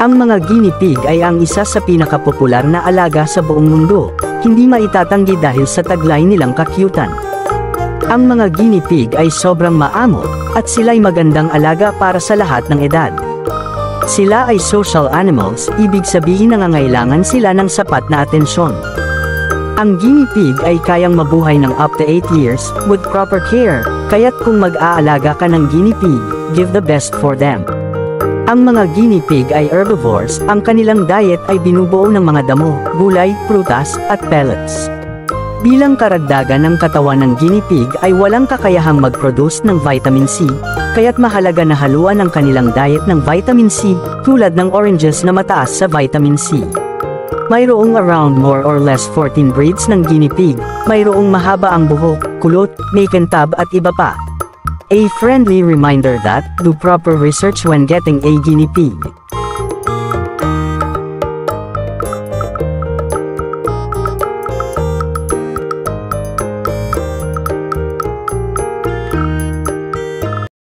Ang mga guinea pig ay ang isa sa pinakapopular na alaga sa buong mundo, hindi maitatanggi dahil sa taglay nilang kakyutan. Ang mga guinea pig ay sobrang maamo, at sila'y magandang alaga para sa lahat ng edad. Sila ay social animals, ibig sabihin nangangailangan sila ng sapat na atensyon. Ang guinea pig ay kayang mabuhay ng up to 8 years, with proper care, kaya't kung mag-aalaga ka ng guinea pig, give the best for them. Ang mga guinea pig ay herbivores, ang kanilang diet ay binubuo ng mga damo, gulay, prutas, at pellets. Bilang karagdagan ng katawan ng guinea pig ay walang kakayahang mag-produce ng vitamin C, kaya't mahalaga na haluan ang kanilang diet ng vitamin C, tulad ng oranges na mataas sa vitamin C. Mayroong around more or less 14 breeds ng guinea pig, mayroong mahaba ang buhok, kulot, may kintab at iba pa. A friendly reminder that, do proper research when getting a guinea pig.